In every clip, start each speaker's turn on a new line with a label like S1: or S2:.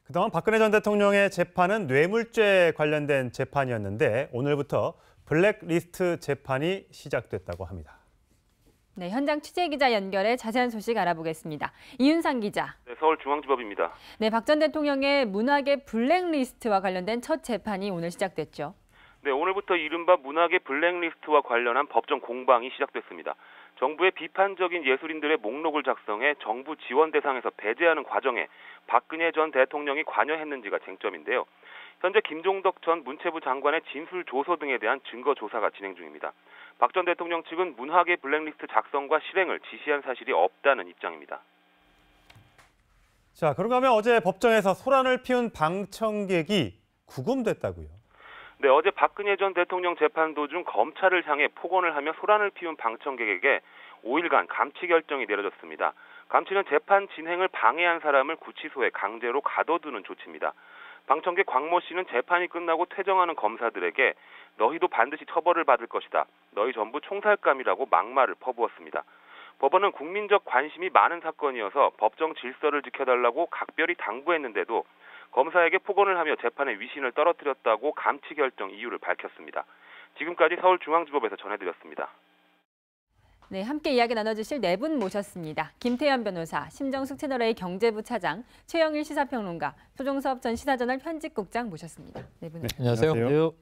S1: 그동안 박근혜 전 대통령의 재판은 뇌물죄 관련된 재판이었는데 오늘부터 블랙리스트 재판이 시작됐다고 합니다.
S2: 네, 현장 취재기자 연결해 자세한 소식 알아보겠습니다. 이윤상 기자.
S3: 네, 서울중앙지법입니다.
S2: 네, 박 전 대통령의 문학의 블랙리스트와 관련된 첫 재판이 오늘 시작됐죠.
S3: 네, 오늘부터 이른바 문학의 블랙리스트와 관련한 법정 공방이 시작됐습니다. 정부의 비판적인 예술인들의 목록을 작성해 정부 지원 대상에서 배제하는 과정에 박근혜 전 대통령이 관여했는지가 쟁점인데요. 현재 김종덕 전 문체부 장관의 진술 조서 등에 대한 증거 조사가 진행 중입니다. 박 전 대통령 측은 문학의 블랙리스트 작성과 실행을 지시한 사실이 없다는 입장입니다.
S1: 자, 그런가 하면 어제 법정에서 소란을 피운 방청객이 구금됐다고요?
S3: 네, 어제 박근혜 전 대통령 재판 도중 검찰을 향해 폭언을 하며 소란을 피운 방청객에게 5일간 감치 결정이 내려졌습니다. 감치는 재판 진행을 방해한 사람을 구치소에 강제로 가둬두는 조치입니다. 방청객 광모 씨는 재판이 끝나고 퇴정하는 검사들에게 너희도 반드시 처벌을 받을 것이다. 너희 전부 총살감이라고 막말을 퍼부었습니다. 법원은 국민적 관심이 많은 사건이어서 법정 질서를 지켜달라고 각별히 당부했는데도 검사에게 폭언을 하며 재판의 위신을 떨어뜨렸다고 감치 결정 이유를 밝혔습니다. 지금까지 서울중앙지법에서 전해드렸습니다.
S2: 네, 함께 이야기 나눠주실 네 분 모셨습니다. 김태현 변호사, 심정숙 채널A 경제부 차장, 최영일 시사평론가, 조종섭 전 시사저널 편집국장 모셨습니다. 네 분.
S1: 네, 안녕하세요.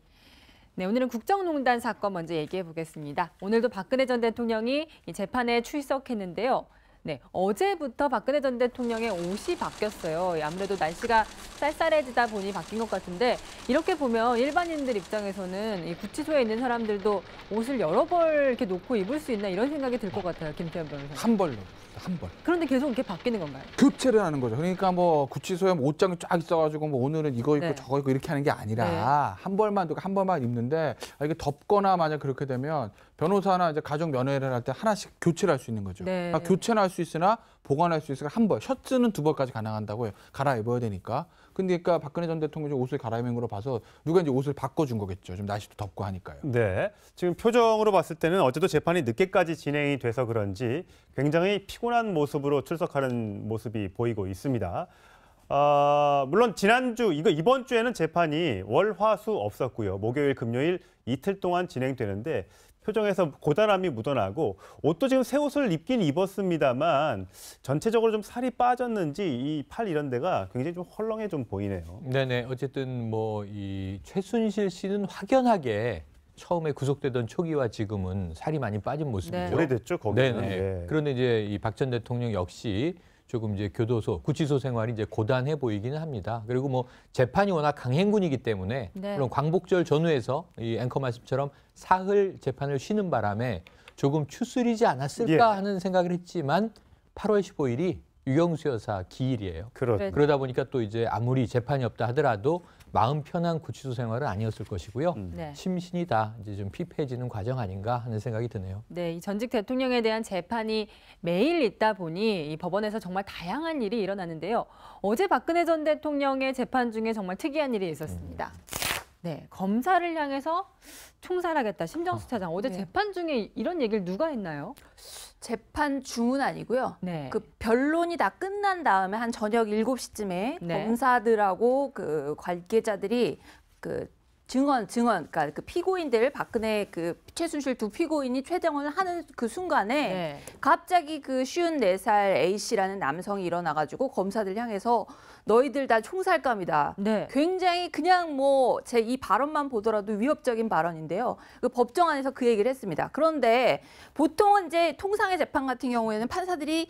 S2: 네, 오늘은 국정농단 사건 먼저 얘기해 보겠습니다. 오늘도 박근혜 전 대통령이 이 재판에 출석했는데요. 네, 어제부터 박근혜 전 대통령의 옷이 바뀌었어요. 아무래도 날씨가 쌀쌀해지다 보니 바뀐 것 같은데 이렇게 보면 일반인들 입장에서는 이 구치소에 있는 사람들도 옷을 여러 벌 이렇게 놓고 입을 수 있나 이런 생각이 들 것 같아요, 김태현 변호사님.
S4: 한 벌로, 한 벌.
S2: 그런데 계속 이렇게 바뀌는 건가요?
S4: 교체를 하는 거죠. 그러니까 뭐 구치소에 뭐 옷장이 쫙 있어가지고 뭐 오늘은 이거 입고
S2: 네.
S4: 저거 입고 이렇게 하는 게 아니라
S2: 네.
S4: 한 벌만 두고 한 벌만 입는데 이게 덥거나 만약 그렇게 되면 변호사나 이제 가족 면회를 할 때 하나씩 교체를 할 수 있는 거죠.
S2: 네.
S4: 그러니까 교체는 할 수 있으나 보관할 수 있으니까 한 벌, 셔츠는 두 벌까지 가능한다고요. 갈아입어야 되니까. 근데 그러니까 박근혜 전 대통령이 옷을 갈아입은 걸로 봐서 누가 이제 옷을 바꿔준 거겠죠. 좀 날씨도 덥고 하니까요.
S1: 네, 지금 표정으로 봤을 때는 어제도 재판이 늦게까지 진행이 돼서 그런지 굉장히 피곤한 모습으로 출석하는 모습이 보이고 있습니다. 물론 지난주, 이번 주에는 재판이 월, 화, 수 없었고요. 목요일, 금요일 이틀 동안 진행되는데 표정에서 고단함이 묻어나고 옷도 지금 새 옷을 입긴 입었습니다만 전체적으로 좀 살이 빠졌는지 이 팔 이런 데가 굉장히 좀 헐렁해 좀 보이네요.
S5: 네네. 어쨌든 뭐 이 최순실 씨는 확연하게 처음에 구속되던 초기와 지금은 살이 많이 빠진 모습이죠.
S2: 네.
S1: 오래됐죠, 거기는.
S5: 네네.
S1: 네.
S5: 그런데 이제 이 박 전 대통령 역시 조금 이제 교도소, 구치소 생활이 이제 고단해 보이기는 합니다. 그리고 뭐 재판이 워낙 강행군이기 때문에
S2: 네.
S5: 물론 광복절 전후에서 이 앵커 말씀처럼 사흘 재판을 쉬는 바람에 조금 추스리지 않았을까
S1: 예.
S5: 하는 생각을 했지만 8월 15일이 유경수 여사 기일이에요.
S1: 그렇죠.
S5: 그러다 보니까 또 이제 아무리 재판이 없다 하더라도 마음 편한 구치소 생활은 아니었을 것이고요.
S2: 네.
S5: 심신이 다 이제 좀 피폐해지는 과정 아닌가 하는 생각이 드네요.
S2: 네, 이 전직 대통령에 대한 재판이 매일 있다 보니 이 법원에서 정말 다양한 일이 일어나는데요. 어제 박근혜 전 대통령의 재판 중에 정말 특이한 일이 있었습니다. 네, 검사를 향해서 총살하겠다. 심정수 차장. 어제
S6: 네.
S2: 재판 중에 이런 얘기를 누가 했나요?
S6: 재판 중은 아니고요.
S2: 네.
S6: 그 변론이 다 끝난 다음에 한 저녁 7시쯤에
S2: 네.
S6: 검사들하고 그 관계자들이 그 증언, 그러니까 그 피고인들 박근혜 그 최순실 두 피고인이 최정원을 하는 그 순간에
S2: 네.
S6: 갑자기 그 54살 A 씨라는 남성이 일어나가지고 검사들 향해서 너희들 다 총살감이다.
S2: 네.
S6: 굉장히 그냥 뭐 제 이 발언만 보더라도 위협적인 발언인데요. 그 법정 안에서 그 얘기를 했습니다. 그런데 보통은 이제 통상의 재판 같은 경우에는 판사들이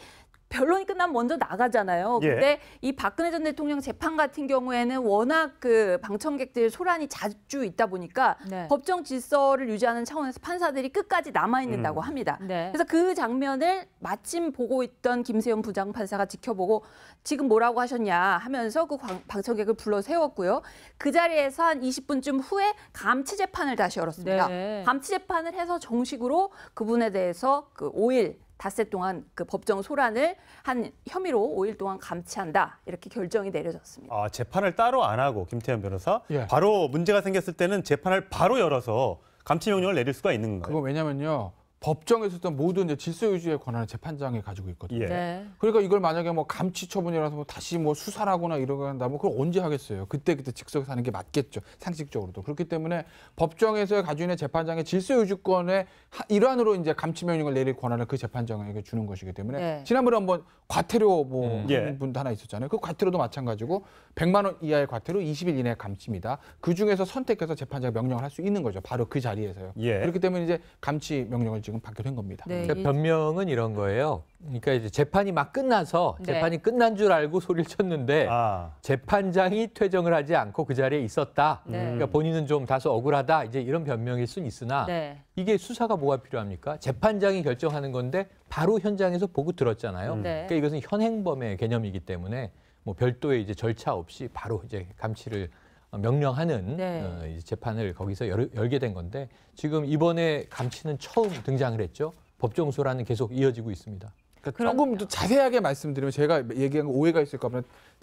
S6: 변론이 끝나면 먼저 나가잖아요.
S1: 예.
S6: 근데 이 박근혜 전 대통령 재판 같은 경우에는 워낙 그 방청객들 소란이 자주 있다 보니까
S2: 네.
S6: 법정 질서를 유지하는 차원에서 판사들이 끝까지 남아 있는다고 합니다.
S2: 네.
S6: 그래서 그 장면을 마침 보고 있던 김세현 부장판사가 지켜보고 지금 뭐라고 하셨냐 하면서 그 방청객을 불러 세웠고요. 그 자리에서 한 20분쯤 후에 감치 재판을 다시 열었습니다.
S2: 네.
S6: 감치 재판을 해서 정식으로 그분에 대해서 그 5일 닷새 동안 그 법정 소란을 한 혐의로 5일 동안 감치한다. 이렇게 결정이 내려졌습니다.
S1: 재판을 따로 안 하고 김태현 변호사
S4: 예.
S1: 바로 문제가 생겼을 때는 재판을 바로 열어서 감치 명령을 내릴 수가 있는 건가요?
S4: 그거 왜냐면요. 법정에서 있던 모든 이제 질서 유지의 권한을 재판장이 가지고 있거든요.
S1: 예.
S2: 네.
S4: 그러니까 이걸 만약에 뭐 감치 처분이라서 뭐 다시 뭐 수사를 하거나 이러간다면 그걸 언제 하겠어요? 그때 즉석에서 하는 게 맞겠죠. 상식적으로도. 그렇기 때문에 법정에서 가지고 있는 재판장의 질서 유지권의 일환으로 이제 감치 명령을 내릴 권한을 그 재판장에게 주는 것이기 때문에
S2: 네.
S4: 지난번에 한번 과태료 뭐
S1: 예.
S4: 하는 분도 하나 있었잖아요. 그 과태료도 마찬가지고 100만 원 이하의 과태료 20일 이내 감치입니다. 그 중에서 선택해서 재판장이 명령을 할 수 있는 거죠. 바로 그 자리에서요.
S1: 예.
S4: 그렇기 때문에 이제 감치 명령을 지금 받게 된 겁니다.
S2: 네.
S5: 그러니까 변명은 이런 거예요. 그러니까 이제 재판이 막 끝나서
S2: 네.
S5: 재판이 끝난 줄 알고 소리를 쳤는데
S1: 아.
S5: 재판장이 퇴정을 하지 않고 그 자리에 있었다.
S2: 네.
S5: 그러니까 본인은 좀 다소 억울하다. 이제 이런 변명일 수는 있으나
S2: 네.
S5: 이게 수사가 뭐가 필요합니까? 재판장이 결정하는 건데 바로 현장에서 보고 들었잖아요.
S2: 네.
S5: 그러니까 이것은 현행범의 개념이기 때문에 뭐 별도의 이제 절차 없이 바로 이제 감치를 명령하는
S2: 네.
S5: 이제 재판을 거기서 열게 된 건데 지금 이번에 감치는 처음 등장을 했죠. 법정 소란은 계속 이어지고 있습니다.
S4: 그러니까
S2: 그럼요.
S4: 조금 더 자세하게 말씀드리면 제가 얘기한 거 오해가 있을까 봐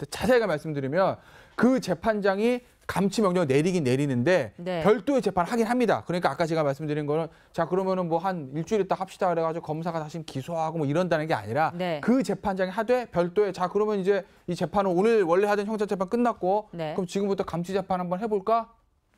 S4: 자세하게 말씀드리면 그 재판장이 감치 명령을 내리긴 내리는데
S2: 네.
S4: 별도의 재판을 하긴 합니다. 그러니까 아까 제가 말씀드린 거는 자 그러면은 뭐 한 일주일 있다 합시다 그래가지고 검사가 다시 기소하고 뭐 이런다는 게 아니라
S2: 네.
S4: 그 재판장이 하되 별도의 자 그러면 이제 이 재판은 오늘 원래 하던 형사 재판 끝났고
S2: 네.
S4: 그럼 지금부터 감치 재판 한번 해볼까?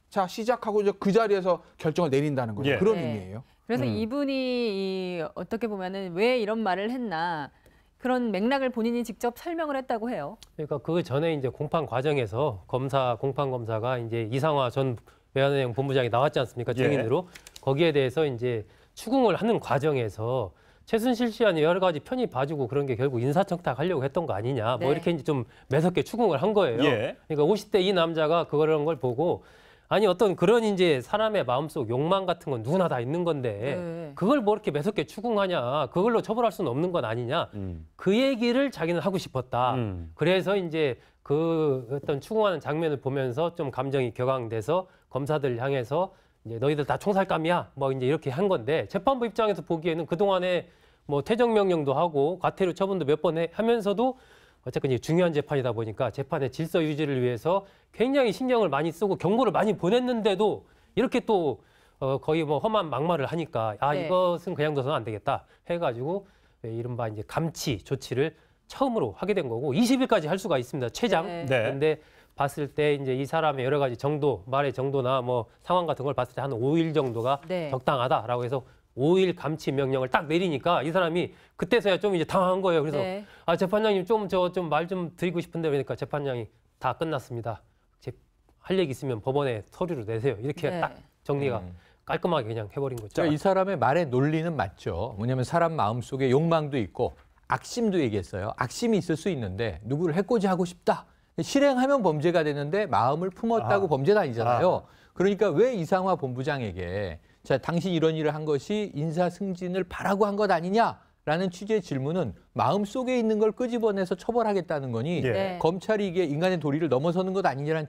S4: 자 시작하고 이제 그 자리에서 결정을 내린다는 거죠.
S1: 예.
S4: 그런
S2: 네.
S4: 의미예요.
S2: 그래서 이분이 어떻게 보면은 왜 이런 말을 했나 그런 맥락을 본인이 직접 설명을 했다고 해요.
S7: 그러니까 그 전에 이제 공판 과정에서 공판 검사가 이제 이상화 전 외환은행 본부장이 나왔지 않습니까?
S1: 예.
S7: 증인으로 거기에 대해서 이제 추궁을 하는 과정에서 최순실 씨한테 여러 가지 편입 봐주고 그런 게 결국 인사청탁 하려고 했던 거 아니냐.
S2: 네.
S7: 뭐 이렇게 이제 좀 매섭게 추궁을 한 거예요.
S1: 예.
S7: 그러니까 50대 이 남자가 그런 걸 보고 아니 어떤 그런 이제 사람의 마음속 욕망 같은 건 누구나 다 있는 건데
S2: 네.
S7: 그걸 뭐 이렇게 매섭게 추궁하냐. 그걸로 처벌할 수는 없는 건 아니냐. 그 얘기를 자기는 하고 싶었다. 그래서 이제 그 어떤 추궁하는 장면을 보면서 좀 감정이 격앙돼서 검사들 향해서 이제 너희들 다 총살감이야. 뭐 이제 이렇게 한 건데 재판부 입장에서 보기에는 그동안에 뭐 퇴정 명령도 하고 과태료 처분도 몇 번 하면서도 어쨌든 이제 중요한 재판이다 보니까 재판의 질서 유지를 위해서 굉장히 신경을 많이 쓰고 경고를 많이 보냈는데도 이렇게 또 거의 뭐 험한 막말을 하니까 아
S2: 네.
S7: 이것은 그냥 둬서는 안 되겠다 해가지고 이른바 이제 감치 조치를 처음으로 하게 된 거고 20일까지 할 수가 있습니다 최장.
S2: 네.
S1: 네.
S7: 근데 봤을 때 이제 이 사람의 여러 가지 정도 말의 정도나 뭐 상황 같은 걸 봤을 때 한 5일 정도가
S2: 네.
S7: 적당하다라고 해서 5일 감치 명령을 딱 내리니까 이 사람이 그때서야 좀 이제 당황한 거예요. 그래서
S2: 네.
S7: 아 재판장님 좀 말 좀 드리고 싶은데 그러니까 재판장이 다 끝났습니다. 할 얘기 있으면 법원에 서류로 내세요. 이렇게
S2: 네.
S7: 딱 정리가 깔끔하게 그냥 해버린 거죠.
S5: 그러니까 이 사람의 말의 논리는 맞죠. 뭐냐면 사람 마음속에 욕망도 있고 악심도 얘기했어요. 악심이 있을 수 있는데 누구를 해코지하고 싶다. 실행하면 범죄가 되는데 마음을 품었다고 범죄는 아니잖아요. 그러니까 왜 이상화 본부장에게 자 당신 이런 일을 한 것이 인사 승진을 바라고 한 것 아니냐라는 취지의 질문은 마음속에 있는 걸 끄집어내서 처벌하겠다는 거니
S1: 예.
S2: 네.
S5: 검찰이 이게 인간의 도리를 넘어서는 것 아니냐는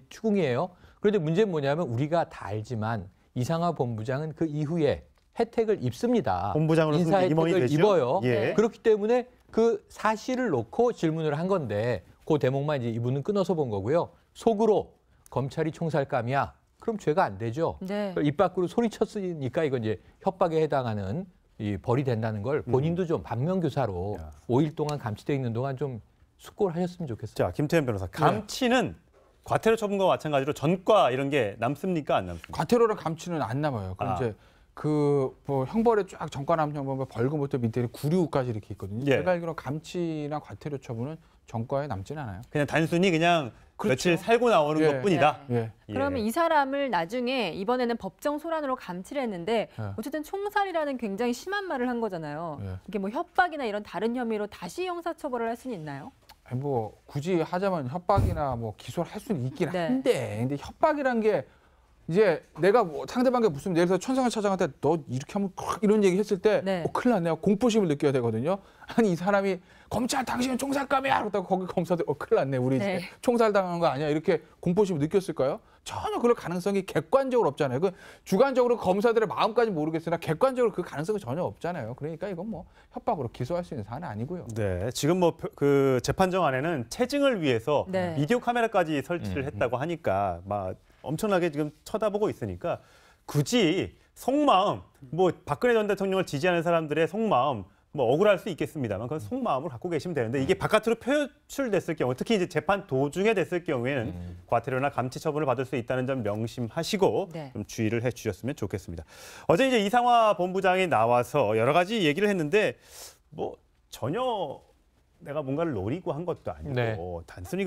S5: 추궁이에요. 그런데 문제는 뭐냐면 우리가 다 알지만 이상화 본부장은 그 이후에 혜택을 입습니다.
S1: 본부장으로서
S5: 인사
S1: 임원이
S5: 혜택을
S1: 되죠?
S5: 입어요.
S1: 예.
S5: 그렇기 때문에 그 사실을 놓고 질문을 한 건데 그 대목만 이제 이분은 끊어서 본 거고요. 속으로 검찰이 총살감이야. 그럼 죄가 안 되죠.
S2: 네.
S5: 입 밖으로 소리쳤으니까 이건 이제 협박에 해당하는 이 벌이 된다는 걸 본인도 좀 반면교사로 5일 동안 감치돼 있는 동안 좀 숙고를 하셨으면 좋겠어요.
S1: 자, 김태현 변호사. 감치는 과태료 처분과 마찬가지로 전과 이런 게 남습니까? 안 남습니까?
S4: 과태료랑 감치는 안 남아요. 그럼 이제 그 뭐 형벌에 쫙 전과 남은 형벌 벌금부터 밑에 구류까지 이렇게 있거든요.
S1: 예.
S4: 제가 알기로 감치나 과태료 처분은 전과에 남지는 않아요.
S1: 그냥 단순히 그냥
S4: 그렇죠.
S1: 며칠 살고 나오는
S4: 예.
S1: 것뿐이다.
S4: 예.
S2: 그러면
S1: 예.
S2: 이 사람을 나중에 이번에는 법정 소란으로 감치를 했는데
S4: 네.
S2: 어쨌든 총살이라는 굉장히 심한 말을 한 거잖아요.
S4: 네.
S2: 이게 뭐 협박이나 이런 다른 혐의로 다시 형사처벌을 할 수는 있나요?
S4: 아니, 뭐 굳이 하자면 협박이나 뭐 기소를 할 수는 있긴
S2: 네.
S4: 한데, 근데 협박이란 게 이제 내가 뭐 상대방께 무슨 예를 들어서 천성을 찾아갔을 때 너 이렇게 하면 이런 얘기 했을 때
S2: 네.
S4: 큰일 났네요. 공포심을 느껴야 되거든요. 아니 이 사람이 검찰 당신은 총살감이야 그러다가 거기 검사들 큰일 났네. 우리
S2: 네.
S4: 이제 총살 당한 거 아니야. 이렇게 공포심을 느꼈을까요? 전혀 그럴 가능성이 객관적으로 없잖아요. 그 주관적으로 검사들의 마음까지 모르겠으나 객관적으로 그 가능성이 전혀 없잖아요. 그러니까 이건 뭐 협박으로 기소할 수 있는 사안은 아니고요.
S1: 네, 지금 뭐 그 재판정 안에는 체증을 위해서
S2: 네.
S1: 비디오 카메라까지 설치를 했다고 하니까 막 엄청나게 지금 쳐다보고 있으니까 굳이 속마음, 뭐 박근혜 전 대통령을 지지하는 사람들의 속마음, 뭐 억울할 수 있겠습니다만 그건 속마음을 갖고 계시면 되는데 이게 바깥으로 표출됐을 경우, 특히 이제 재판 도중에 됐을 경우에는 과태료나 감치 처분을 받을 수 있다는 점 명심하시고
S2: 네.
S1: 좀 주의를 해주셨으면 좋겠습니다. 어제 이제 이상화 본부장이 나와서 여러 가지 얘기를 했는데 뭐 전혀 내가 뭔가를 노리고 한 것도 아니고
S5: 네.
S1: 단순히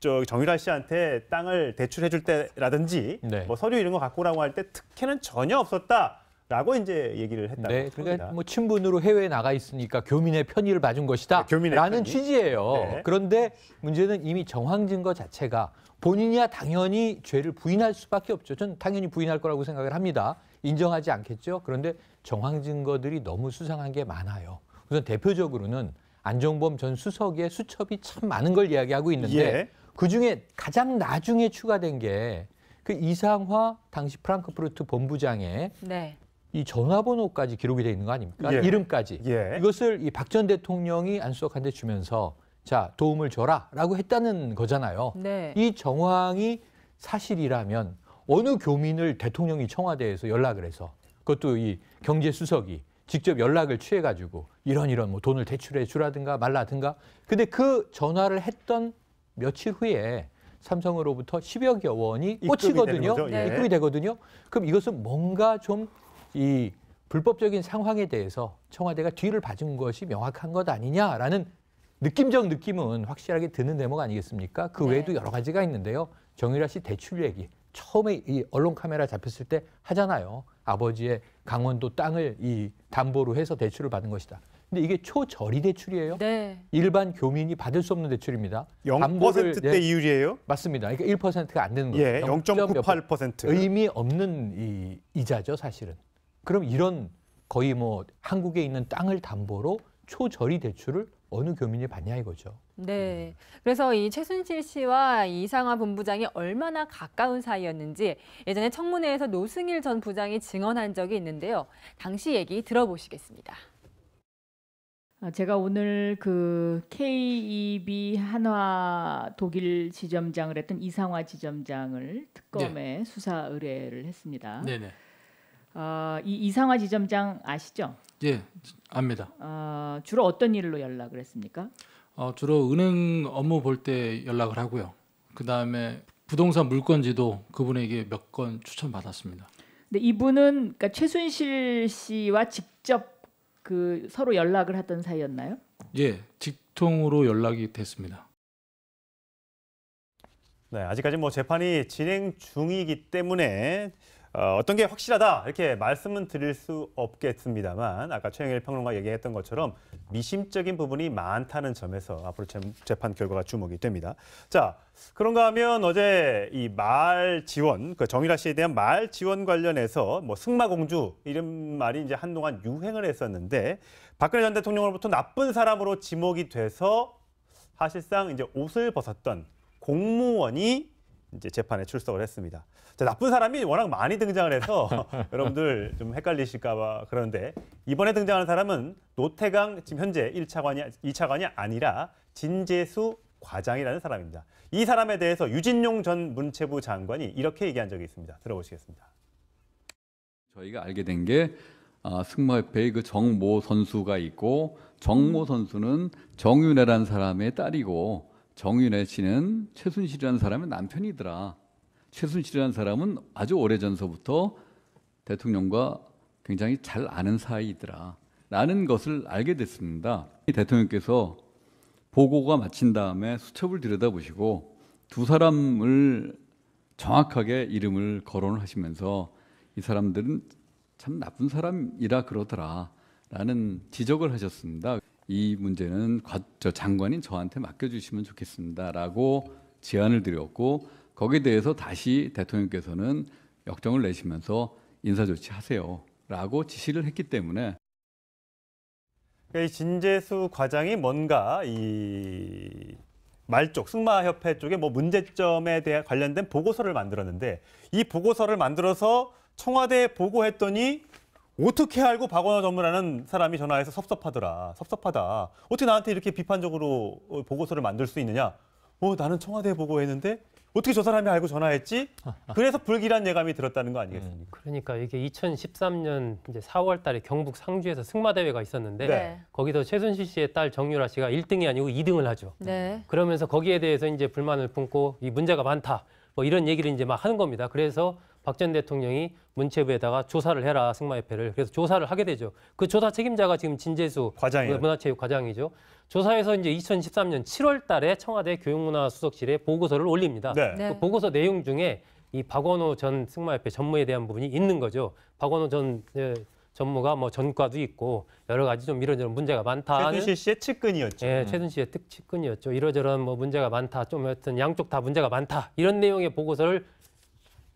S1: 저 정유라 씨한테 땅을 대출해줄 때라든지
S5: 네.
S1: 뭐 서류 이런 거 갖고 오라고 할 때 특혜는 전혀 없었다라고 이제 얘기를 했다고
S5: 네,
S1: 합니다.
S5: 그러니까 뭐 친분으로 해외에 나가 있으니까 교민의 편의를 봐준 것이다.
S1: 네, 교민의
S5: 라는
S1: 편의.
S5: 취지예요.
S1: 네.
S5: 그런데 문제는 이미 정황 증거 자체가 본인이야 당연히 죄를 부인할 수밖에 없죠. 전 당연히 부인할 거라고 생각을 합니다. 인정하지 않겠죠. 그런데 정황 증거들이 너무 수상한 게 많아요. 우선 대표적으로는 안종범 전 수석의 수첩이 참 많은 걸 이야기하고 있는데
S1: 예.
S5: 그중에 가장 나중에 추가된 게 그 이상화 당시 프랑크푸르트 본부장의
S2: 네.
S5: 이 전화번호까지 기록이 돼 있는 거 아닙니까?
S1: 예.
S5: 이름까지.
S1: 예.
S5: 이것을 이 박 전 대통령이 안수석한테 주면서 자 도움을 줘라라고 했다는 거잖아요.
S2: 네.
S5: 이 정황이 사실이라면 어느 교민을 대통령이 청와대에서 연락을 해서 그것도 이 경제수석이 직접 연락을 취해가지고 이런 뭐 돈을 대출해 주라든가 말라든가. 근데 그 전화를 했던 며칠 후에 삼성으로부터 10여여 원이 꽂히거든요.
S1: 네.
S5: 입금이 되거든요. 그럼 이것은 뭔가 좀 이 불법적인 상황에 대해서 청와대가 뒤를 봐준 것이 명확한 것 아니냐라는 느낌적 느낌은 확실하게 드는 대목 아니겠습니까? 그
S2: 네.
S5: 외에도 여러 가지가 있는데요. 정유라 씨 대출 얘기 처음에 이 언론 카메라 잡혔을 때 하잖아요. 아버지의 강원도 땅을 이 담보로 해서 대출을 받은 것이다. 근데 이게 초저리 대출이에요.
S2: 네.
S5: 일반 교민이 받을 수 없는 대출입니다.
S1: 0%대
S5: 예,
S1: 이율이에요?
S5: 맞습니다. 그러니까 1%가 안 되는 거죠.
S1: 예, 0.98%.
S5: 의미 없는 이 이자죠, 사실은. 그럼 이런 거의 뭐 한국에 있는 땅을 담보로 초저리 대출을 어느 교민이 받냐 이거죠.
S2: 네. 그래서 이 최순실 씨와 이상화 본부장이 얼마나 가까운 사이였는지 예전에 청문회에서 노승일 전 부장이 증언한 적이 있는데요. 당시 얘기 들어보시겠습니다.
S8: 제가 오늘 그 KEB 한화 독일 지점장을 했던 이상화 지점장을 특검에 수사 의뢰를 했습니다.
S9: 네네.
S8: 이 이상화 지점장 아시죠?
S9: 예, 압니다.
S8: 주로 어떤 일로 연락을 했습니까?
S9: 주로 은행 업무 볼 때 연락을 하고요. 그 다음에 부동산 물건지도 그분에게 몇 건 추천받았습니다.
S8: 근데 이분은 그러니까 최순실 씨와 직접 그 서로 연락을 하던 사이였나요?
S9: 예, 직통으로 연락이 됐습니다.
S1: 네, 아직까지 뭐 재판이 진행 중이기 때문에 어떤 게 확실하다 이렇게 말씀은 드릴 수 없겠습니다만 아까 최영일 평론가 얘기했던 것처럼 미심적인 부분이 많다는 점에서 앞으로 재판 결과가 주목이 됩니다. 자, 그런가 하면 어제 이 말 지원, 그 정유라 씨에 대한 말 지원 관련해서 뭐 승마공주 이런 말이 이제 한동안 유행을 했었는데 박근혜 전 대통령으로부터 나쁜 사람으로 지목이 돼서 사실상 이제 옷을 벗었던 공무원이 이제 재판에 출석을 했습니다. 자, 나쁜 사람이 워낙 많이 등장을 해서 여러분들 좀 헷갈리실까 봐 그런데 이번에 등장하는 사람은 노태강 지금 현재 2차관이 아니라 진재수 과장이라는 사람입니다. 이 사람에 대해서 유진용 전 문체부 장관이 이렇게 얘기한 적이 있습니다. 들어보시겠습니다.
S10: 저희가 알게 된 게 승마협회의 그 정모 선수가 있고 정모 선수는 정윤회라는 사람의 딸이고 정윤회 씨는 최순실이라는 사람의 남편이더라. 최순실이라는 사람은 아주 오래전서부터 대통령과 굉장히 잘 아는 사이더라. 라는 것을 알게 됐습니다. 대통령께서 보고가 마친 다음에 수첩을 들여다보시고 두 사람을 정확하게 이름을 거론을 하시면서 이 사람들은 참 나쁜 사람이라 그러더라. 라는 지적을 하셨습니다. 이 문제는 장관인 저한테 맡겨주시면 좋겠습니다. 라고 제안을 드렸고 거기에 대해서 다시 대통령께서는 역정을 내시면서 인사조치하세요. 라고 지시를 했기 때문에
S1: 이 진재수 과장이 뭔가 이 말쪽 승마협회 쪽에 뭐 문제점에 대한 관련된 보고서를 만들었는데 이 보고서를 만들어서 청와대에 보고했더니 어떻게 알고 박원호 전무라는 사람이 전화해서 섭섭하다. 어떻게 나한테 이렇게 비판적으로 보고서를 만들 수 있느냐? 나는 청와대에 보고했는데 어떻게 저 사람이 알고 전화했지? 그래서 불길한 예감이 들었다는 거 아니겠습니까?
S7: 그러니까 이게 2013년 이제 4월 달에 경북 상주에서 승마 대회가 있었는데
S2: 네.
S7: 거기서 최순실 씨의 딸 정유라 씨가 1등이 아니고 2등을 하죠.
S2: 네.
S7: 그러면서 거기에 대해서 이제 불만을 품고 이 문제가 많다. 뭐 이런 얘기를 이제 막 하는 겁니다. 그래서 박 전 대통령이 문체부에다가 조사를 해라, 승마협회를. 그래서 조사를 하게 되죠. 그 조사 책임자가 지금 진재수
S1: 과장이에요.
S7: 문화체육과장이죠. 조사에서 이제 2013년 7월 달에 청와대 교육문화수석실에 보고서를 올립니다.
S1: 네.
S2: 네.
S7: 그 보고서 내용 중에 이 박원호 전 승마협회 전무에 대한 부분이 있는 거죠. 박원호 전 전무가 뭐 전과도 있고 여러 가지 좀 이런저런 문제가 많다.
S1: 최순실 씨의 측근이었죠.
S7: 예, 최순실 씨의 측근이었죠. 이러저런 뭐 문제가 많다. 좀 하여튼 양쪽 다 문제가 많다. 이런 내용의 보고서를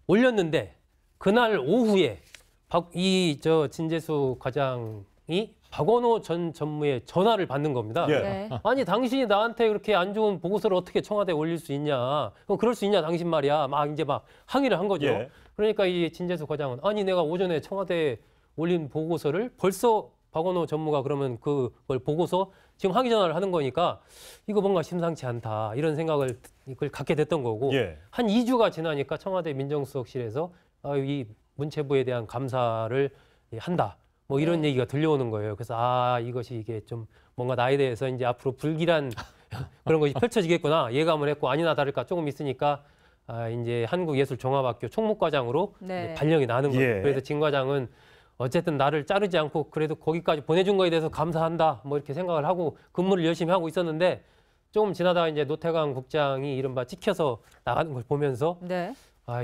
S7: 올렸는데 그날 오후에 진재수 과장이 박원호 전 전무의 전화를 받는 겁니다.
S1: 예.
S2: 네.
S7: 아니 당신이 나한테 그렇게 안 좋은 보고서를 어떻게 청와대에 올릴 수 있냐. 그럴 수 있냐 당신 말이야. 막 이제 막 항의를 한 거죠.
S1: 예.
S7: 그러니까 이 진재수 과장은 아니 내가 오전에 청와대에 올린 보고서를 벌써 박원호 전무가 그러면 그걸 보고서 지금 항의 전화를 하는 거니까 이거 뭔가 심상치 않다. 이런 생각을 이걸 갖게 됐던 거고
S1: 예.
S7: 한 2주가 지나니까 청와대 민정수석실에서 이 문체부에 대한 감사를 한다. 뭐 이런 얘기가 들려오는 거예요. 그래서 이것이 이게 좀 뭔가 나에 대해서 이제 앞으로 불길한 그런 것이 펼쳐지겠구나 예감을 했고 아니나 다를까 조금 있으니까 이제 한국예술종합학교 총무과장으로
S2: 네.
S7: 이제 발령이 나는 거예요.
S1: 예.
S7: 그래서 진 과장은 어쨌든 나를 자르지 않고 그래도 거기까지 보내준 거에 대해서 감사한다. 뭐 이렇게 생각을 하고 근무를 열심히 하고 있었는데 조금 지나다가 이제 노태강 국장이 이른바 찍혀서 나가는 걸 보면서
S2: 네.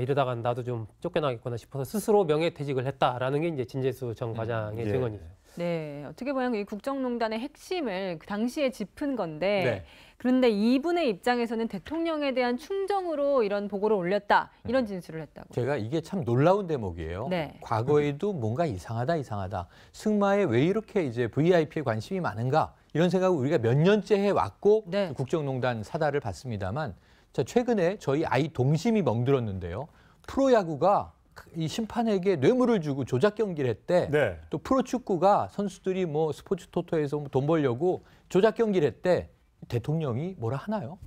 S7: 이러다가 나도 좀 쫓겨나겠구나 싶어서 스스로 명예퇴직을 했다라는 게 이제 진재수 전 과장의
S1: 예.
S7: 증언이죠.
S2: 네, 어떻게 보면 이 국정농단의 핵심을 그 당시에 짚은 건데
S4: 네.
S2: 그런데 이분의 입장에서는 대통령에 대한 충정으로 이런 보고를 올렸다 이런 진술을 했다고.
S5: 제가 이게 참 놀라운 대목이에요.
S2: 네.
S5: 과거에도 뭔가 이상하다. 승마에 왜 이렇게 이제 VIP에 관심이 많은가 이런 생각을 우리가 몇 년째 해왔고
S2: 네.
S5: 국정농단 사달을 받습니다만 자, 최근에 저희 아이 동심이 멍들었는데요. 프로야구가 이 심판에게 뇌물을 주고 조작 경기를 했대.
S1: 네.
S5: 또 프로축구가 선수들이 뭐 스포츠 토토에서 돈 벌려고 조작 경기를 했대. 대통령이 뭐라 하나요?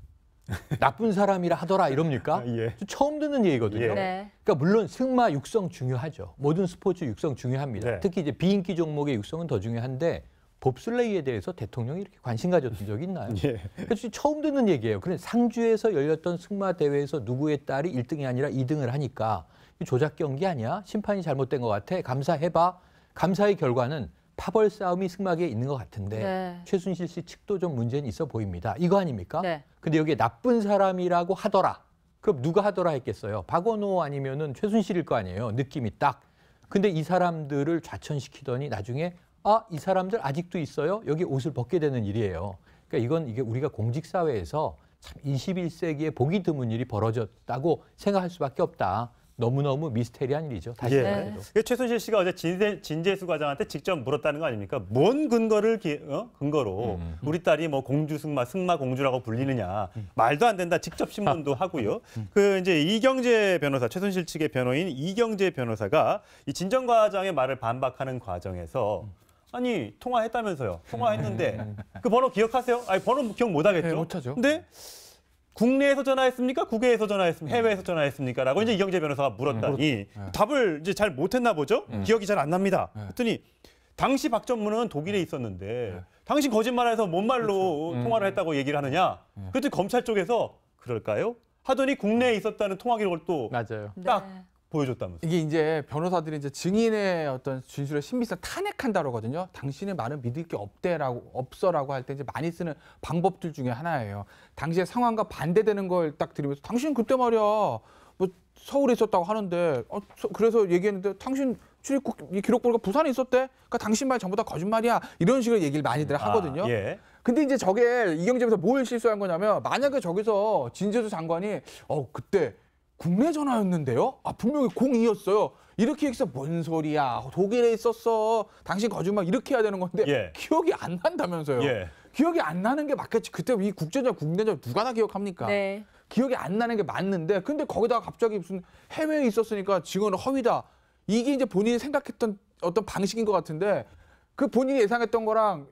S5: 나쁜 사람이라 하더라 이럽니까?
S1: 예.
S5: 처음 듣는 얘기거든요.
S1: 예.
S2: 네.
S5: 그러니까 물론 승마 육성 중요하죠. 모든 스포츠 육성 중요합니다.
S1: 네.
S5: 특히 이제 비인기 종목의 육성은 더 중요한데 봅슬레이에 대해서 대통령이 이렇게 관심 가졌던 적이 있나요?
S1: 예.
S5: 그래서 처음 듣는 얘기예요. 그런데 상주에서 열렸던 승마 대회에서 누구의 딸이 1등이 아니라 2등을 하니까 조작 경기 아니야? 심판이 잘못된 것 같아. 감사해봐. 감사의 결과는 파벌 싸움이 승마계에 있는 것 같은데
S2: 네.
S5: 최순실 씨 측도 좀 문제는 있어 보입니다. 이거 아닙니까?
S2: 네.
S5: 근데 여기에 나쁜 사람이라고 하더라. 그럼 누가 하더라 했겠어요? 박원호 아니면은 최순실일 거 아니에요. 느낌이 딱. 근데 이 사람들을 좌천시키더니 나중에 이 사람들 아직도 있어요? 여기 옷을 벗게 되는 일이에요. 그러니까 이게 우리가 공직사회에서 참 21세기에 보기 드문 일이 벌어졌다고 생각할 수밖에 없다. 너무너무 미스테리한 일이죠. 다시
S1: 예.
S5: 말해도.
S1: 최순실 씨가 어제 진재수 과장한테 직접 물었다는 거 아닙니까? 뭔 근거를 근거로 우리 딸이 뭐 공주 승마 공주라고 불리느냐 말도 안 된다. 직접 신문도 하고요. 그 이제 이경재 변호사 최순실 측의 변호인 이경재 변호사가 이 진 전 과장의 말을 반박하는 과정에서 아니 통화했다면서요. 통화했는데 그 번호 기억하세요? 아니 번호 기억 못 하겠죠.
S4: 네, 못하죠.
S1: 근데 국내에서 전화했습니까? 국외에서 전화했습니까? 해외에서 전화했습니까? 라고 이제 이경재 변호사가 물었더니 답을 이제 잘 못했나 보죠? 기억이 잘 안 납니다. 그랬더니 당시 박 전무는 독일에 있었는데 당신 거짓말해서 뭔 말로 통화를 했다고 얘기를 하느냐? 그랬더니 검찰 쪽에서 그럴까요? 하더니 국내에 있었다는 통화 기록을 또
S5: 맞아요.
S1: 딱
S2: 네.
S1: 보여줬다면서.
S4: 이게 이제 변호사들이 이제 증인의 어떤 진술의 신비성 탄핵한다 그러거든요. 당신의 말은 믿을 게 없어라고 할 때 이제 많이 쓰는 방법들 중에 하나예요. 당시의 상황과 반대되는 걸 딱 들으면서 당신 그때 말이야 뭐 서울에 있었다고 하는데 그래서 얘기했는데 당신 출입국 이 기록 보니까 부산에 있었대. 그러니까 당신 말 전부 다 거짓말이야. 이런 식으로 얘기를 많이들 하거든요.
S1: 예.
S4: 근데 이제 저게 이경재에서 뭘 실수한 거냐면 만약에 저기서 진재수 장관이 그때 국내 전화였는데요? 분명히 02였어요. 이렇게 해서 뭔 소리야. 독일에 있었어. 당신 거짓말 이렇게 해야 되는 건데
S1: 예.
S4: 기억이 안 난다면서요.
S1: 예.
S4: 기억이 안 나는 게 맞겠지. 그때 이 국제전 국내전 누가 다 기억합니까?
S2: 네.
S4: 기억이 안 나는 게 맞는데 근데 거기다가 갑자기 무슨 해외에 있었으니까 증언은 허위다. 이게 이제 본인이 생각했던 어떤 방식인 것 같은데 그 본인이 예상했던 거랑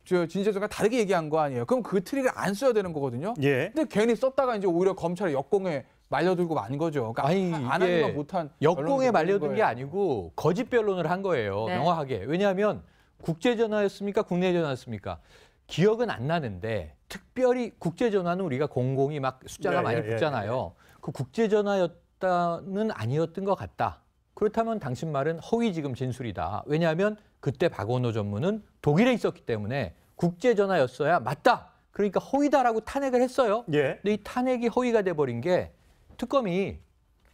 S4: 진실서가 다르게 얘기한 거 아니에요. 그럼 그 트릭을 안 써야 되는 거거든요.
S1: 예.
S4: 근데 괜히 썼다가 이제 오히려 검찰의 역공에 말려들고 만 거죠. 그러니까
S5: 아니,
S4: 안 하는 건 못한
S5: 역공에 말려든 게
S4: 거예요.
S5: 아니고 거짓 변론을 한 거예요.
S2: 네.
S5: 명확하게. 왜냐하면 국제 전화였습니까? 국내 전화였습니까? 기억은 안 나는데 특별히 국제 전화는 우리가 공공이 막 숫자가 많이 붙잖아요. 그 국제 전화였다는 아니었던 것 같다. 그렇다면 당신 말은 허위 지금 진술이다. 왜냐하면 그때 박원호 전무는 독일에 있었기 때문에 국제 전화였어야 맞다. 그러니까 허위다라고 탄핵을 했어요.
S1: 예.
S5: 근데 이 탄핵이 허위가 돼버린 게 특검이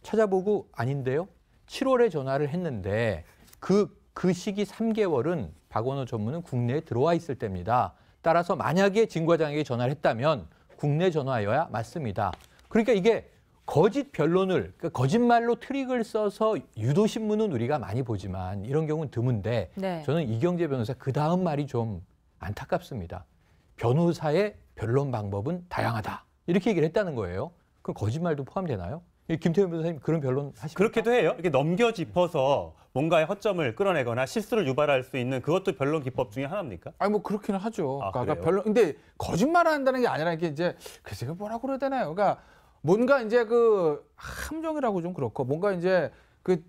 S5: 찾아보고 아닌데요. 7월에 전화를 했는데 그 시기 3개월은 박원호 전무는 국내에 들어와 있을 때입니다. 따라서 만약에 진 과장에게 전화를 했다면 국내 전화여야 맞습니다. 그러니까 이게 거짓 변론을, 그러니까 거짓말로 트릭을 써서 유도신문은 우리가 많이 보지만 이런 경우는 드문데
S2: 네.
S5: 저는 이경재 변호사 그 다음 말이 좀 안타깝습니다. 변호사의 변론 방법은 다양하다. 이렇게 얘기를 했다는 거예요. 그럼 거짓말도 포함되나요? 김태현 변호사님 그런 변론 하십니까?
S1: 그렇게도 해요. 이렇게 넘겨짚어서 뭔가의 허점을 끌어내거나 실수를 유발할 수 있는 그것도 변론 기법 중에 하나입니까?
S4: 아니 뭐 그렇기는 하죠.
S1: 아,
S4: 그러니까
S1: 그래요?
S4: 별로 근데 거짓말을 한다는 게 아니라 이게 이제 글쎄 그 뭐라고 그래야 되나요? 그러니까 뭔가 이제 그 함정이라고 좀 그렇고 뭔가 이제 그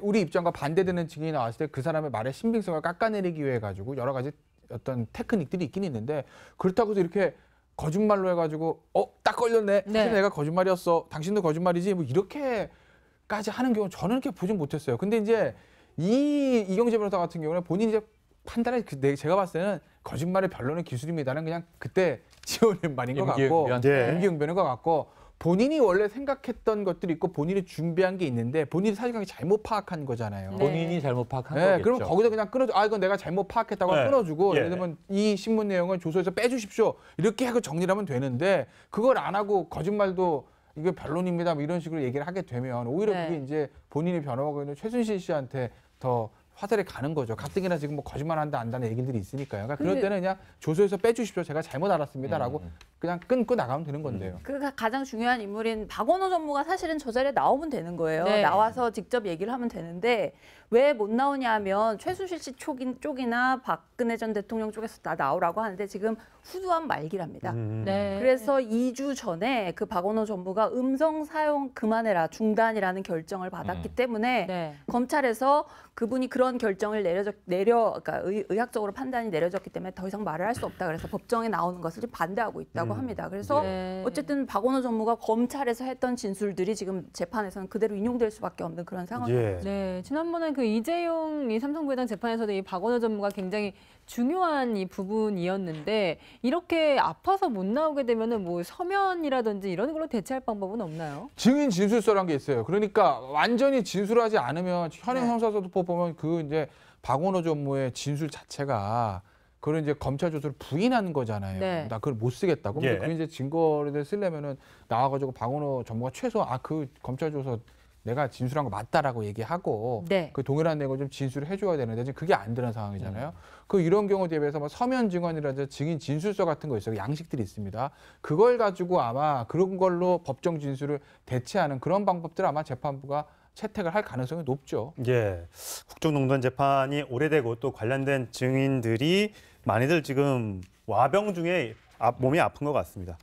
S4: 우리 입장과 반대되는 증인이 나왔을 때 그 사람의 말의 신빙성을 깎아내리기 위해 가지고 여러 가지 어떤 테크닉들이 있긴 있는데 그렇다고 해서 이렇게 거짓말로 해가지고 딱 걸렸네.
S2: 네.
S4: 사실 내가 거짓말이었어. 당신도 거짓말이지. 뭐 이렇게까지 하는 경우 저는 이렇게 보진 못했어요. 근데 이제 이경재 변호사 같은 경우는 본인이 이제 판단을 제가 봤을 때는 거짓말의 변론의 기술입니다는 그냥 그때 지어낸 말인 것 같고
S1: 네.
S4: 임기응변인 것 같고 본인이 원래 생각했던 것들이 있고 본인이 준비한 게 있는데 본인이 사실관계 잘못 파악한 거잖아요.
S2: 네.
S5: 본인이 잘못 파악한
S4: 네,
S5: 거겠죠.
S4: 그러면 거기서 그냥 끊어줘. 이건 내가 잘못 파악했다고
S1: 네.
S4: 끊어주고
S1: 예.
S4: 예를 들면 이 신문 내용을 조서에서 빼주십시오. 이렇게 하고 정리를 하면 되는데 그걸 안 하고 거짓말도 이게 변론입니다. 뭐 이런 식으로 얘기를 하게 되면 오히려
S2: 네.
S4: 그게 이제 본인이 변호하고 있는 최순실 씨한테 더 화살이 가는 거죠. 가뜩이나 지금 뭐 거짓말한다 안다는 얘기들이 있으니까요. 그러니까 그럴 때는 그냥 조서에서 빼주십시오. 제가 잘못 알았습니다라고 그냥 끊고 나가면 되는 건데요.
S6: 그 가장 중요한 인물인 박원호 전무가 사실은 저 자리에 나오면 되는 거예요.
S2: 네.
S6: 나와서 직접 얘기를 하면 되는데 왜 못 나오냐면 최순실 씨 쪽이나 박근혜 전 대통령 쪽에서 다 나오라고 하는데 지금 후두한 말기랍니다.
S2: 네.
S6: 그래서 2주 전에 그 박원호 전무가 음성 사용 그만해라 중단이라는 결정을 받았기 때문에
S2: 네.
S6: 검찰에서 그분이 그런 결정을 그러니까 의학적으로 판단이 내려졌기 때문에 더 이상 말을 할 수 없다. 그래서 법정에 나오는 것을 좀 반대하고 있다고 합니다. 그래서
S2: 네.
S6: 어쨌든 박원호 전무가 검찰에서 했던 진술들이 지금 재판에서는 그대로 인용될 수밖에 없는 그런 상황입니다.
S1: 예.
S2: 네, 지난번에 그 이재용 이 삼성부회장 재판에서도 이 박원호 전무가 굉장히 중요한 이 부분이었는데 이렇게 아파서 못 나오게 되면은 뭐 서면이라든지 이런 걸로 대체할 방법은 없나요?
S4: 증인 진술서란 게 있어요. 그러니까 완전히 진술하지 않으면 현행 형사소송법 보면 그 이제 박원호 전무의 진술 자체가 그걸 이제 검찰 조서를 부인하는 거잖아요.
S2: 네.
S4: 나 그걸 못 쓰겠다고.
S1: 예.
S4: 근데 그 이제 증거를 쓰려면은 나와가지고 박원호 전무가 최소 그 검찰 조서 내가 진술한 거 맞다라고 얘기하고
S2: 네.
S4: 그 동일한 내용을 좀 진술을 해줘야 되는데 지금 그게 안 되는 상황이잖아요. 그 이런 경우 대비해서 뭐 서면 증언이라든지 증인 진술서 같은 거 있어요. 양식들이 있습니다. 그걸 가지고 아마 그런 걸로 법정 진술을 대체하는 그런 방법들을 아마 재판부가 채택을 할 가능성이 높죠.
S1: 예. 국정농단 재판이 오래되고 또 관련된 증인들이 많이들 지금 와병 중에 몸이 아픈 것 같습니다.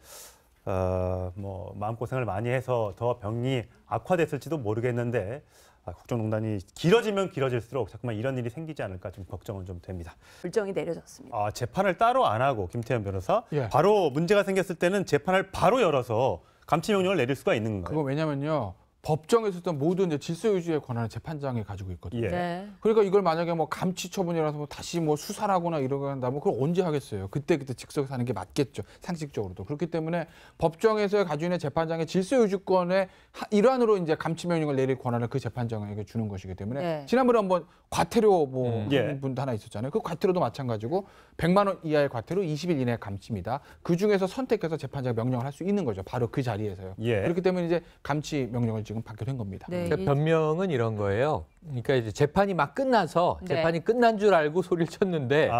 S1: 뭐 마음고생을 많이 해서 더 병이 악화됐을지도 모르겠는데 국정농단이 길어지면 길어질수록 자꾸만 이런 일이 생기지 않을까 좀 걱정은 좀 됩니다.
S6: 결정이 내려졌습니다.
S1: 재판을 따로 안 하고 김태현 변호사
S4: 예.
S1: 바로 문제가 생겼을 때는 재판을 바로 열어서 감치 명령을 내릴 수가 있는 건가요?
S4: 그거 왜냐면요. 법정에서 있던 모든 이제 질서 유지의 권한을 재판장이 가지고 있거든요.
S1: 예.
S2: 네.
S4: 그러니까 이걸 만약에 뭐 감치 처분이라서 뭐 다시 뭐 수사를 하거나 이러고 한다면 그걸 언제 하겠어요? 그때 즉석에서 하는 게 맞겠죠. 상식적으로도. 그렇기 때문에 법정에서 가지고 있는 재판장의 질서 유지권의 일환으로 이제 감치 명령을 내릴 권한을 그 재판장에게 주는 것이기 때문에
S2: 네.
S4: 지난번에 한번 과태료 뭐
S1: 예.
S4: 하는 분도 하나 있었잖아요. 그 과태료도 마찬가지고 100만 원 이하의 과태료 20일 이내 감치입니다. 그 중에서 선택해서 재판장이 명령을 할 수 있는 거죠. 바로 그 자리에서요.
S1: 예.
S4: 그렇기 때문에 이제 감치 명령을 지금 받게 된 겁니다.
S2: 네.
S5: 그러니까 변명은 이런 거예요. 그러니까 이제 재판이 막 끝나서
S2: 네.
S5: 재판이 끝난 줄 알고 소리를 쳤는데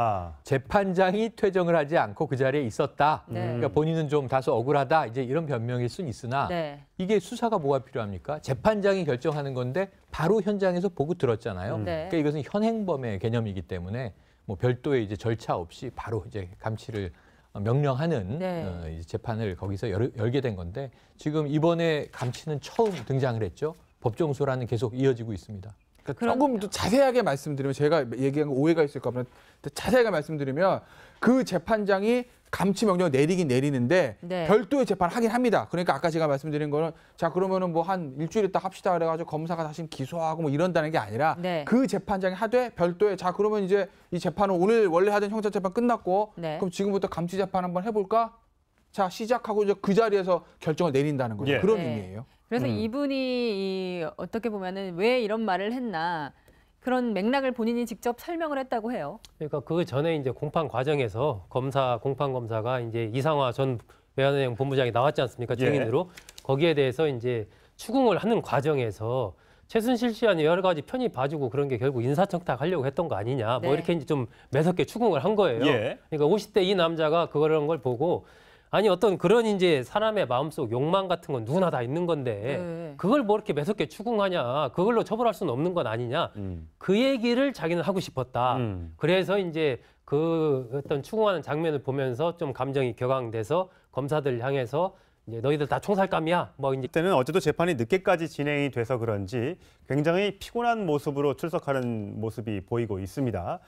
S5: 재판장이 퇴정을 하지 않고 그 자리에 있었다.
S2: 네.
S5: 그러니까 본인은 좀 다소 억울하다. 이제 이런 변명일 수는 있으나
S2: 네.
S5: 이게 수사가 뭐가 필요합니까? 재판장이 결정하는 건데 바로 현장에서 보고 들었잖아요.
S2: 네.
S5: 그러니까 이것은 현행범의 개념이기 때문에 뭐 별도의 이제 절차 없이 바로 이제 감치를 명령하는
S2: 네.
S5: 이제 재판을 거기서 열게 된 건데 지금 이번에 감치는 처음 등장을 했죠. 법정 소란은 계속 이어지고 있습니다.
S4: 그러니까 조금 더 자세하게 말씀드리면 제가 얘기한 거 오해가 있을까 봐 자세하게 말씀드리면 그 재판장이 감치 명령을 내리긴 내리는데
S2: 네.
S4: 별도의 재판을 하긴 합니다. 그러니까 아까 제가 말씀드린 거는 자 그러면은 뭐 한 일주일 있다 합시다 그래가지고 검사가 다시 기소하고 뭐 이런다는 게 아니라
S2: 네.
S4: 그 재판장이 하되 별도의 자 그러면 이제 이 재판은 오늘 원래 하던 형사 재판 끝났고
S2: 네.
S4: 그럼 지금부터 감치 재판 한번 해볼까? 자 시작하고 이제 그 자리에서 결정을 내린다는 거죠.
S1: 예.
S4: 그런
S2: 네.
S4: 의미예요.
S2: 그래서 이분이 어떻게 보면은 왜 이런 말을 했나 그런 맥락을 본인이 직접 설명을 했다고 해요.
S7: 그러니까 그 전에 이제 공판 과정에서 공판 검사가 이제 이상화 전 외환은행 본부장이 나왔지 않습니까? 증인으로. 거기에 대해서 이제 추궁을 하는 과정에서 최순실 씨한테 여러 가지 편히 봐주고 그런 게 결국 인사청탁 하려고 했던 거 아니냐.
S2: 네.
S7: 뭐 이렇게 이제 좀 매섭게 추궁을 한 거예요.
S1: 예.
S7: 그러니까 50대 이 남자가 그런 걸 보고 아니 어떤 그런 이제 사람의 마음속 욕망 같은 건 누구나 다 있는 건데
S2: 네.
S7: 그걸 뭐 이렇게 매섭게 추궁하냐. 그걸로 처벌할 수는 없는 건 아니냐. 그 얘기를 자기는 하고 싶었다. 그래서 이제 그 어떤 추궁하는 장면을 보면서 좀 감정이 격앙돼서 검사들 향해서 이제 너희들 다 총살감이야. 뭐 이제
S1: 그때는 어제도 재판이 늦게까지 진행이 돼서 그런지 굉장히 피곤한 모습으로 출석하는 모습이 보이고 있습니다.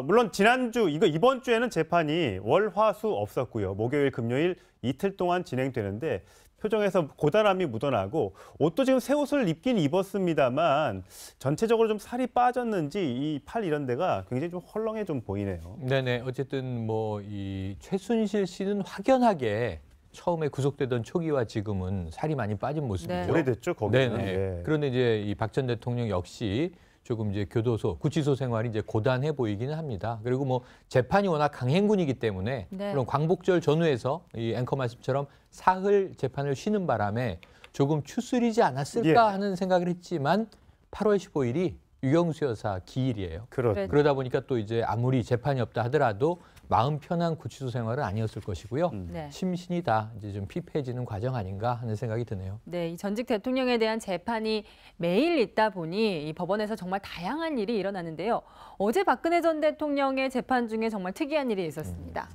S1: 물론 지난주 이번 주에는 재판이 월, 화, 수 없었고요. 목요일, 금요일 이틀 동안 진행되는데 표정에서 고단함이 묻어나고 옷도 지금 새 옷을 입긴 입었습니다만 전체적으로 좀 살이 빠졌는지 이 팔 이런 데가 굉장히 좀 헐렁해 좀 보이네요.
S5: 네네. 어쨌든 뭐 이 최순실 씨는 확연하게 처음에 구속되던 초기와 지금은 살이 많이 빠진 모습이죠.
S2: 네.
S1: 오래됐죠, 거기는.
S5: 네네.
S1: 예.
S5: 그런데 이제 이 박 전 대통령 역시 조금 이제 교도소, 구치소 생활이 이제 고단해 보이기는 합니다. 그리고 뭐 재판이 워낙 강행군이기 때문에
S2: 네.
S5: 물론 광복절 전후에서 이 앵커 말씀처럼 사흘 재판을 쉬는 바람에 조금 추스리지 않았을까
S1: 예.
S5: 하는 생각을 했지만 8월 15일이 유경수 여사 기일이에요.
S2: 네.
S5: 그러다 보니까 또 이제 아무리 재판이 없다 하더라도 마음 편한 구치소 생활은 아니었을 것이고요.
S2: 네.
S5: 심신이 다 이제 좀 피폐해지는 과정 아닌가 하는 생각이 드네요.
S2: 네, 이 전직 대통령에 대한 재판이 매일 있다 보니 이 법원에서 정말 다양한 일이 일어나는데요. 어제 박근혜 전 대통령의 재판 중에 정말 특이한 일이 있었습니다.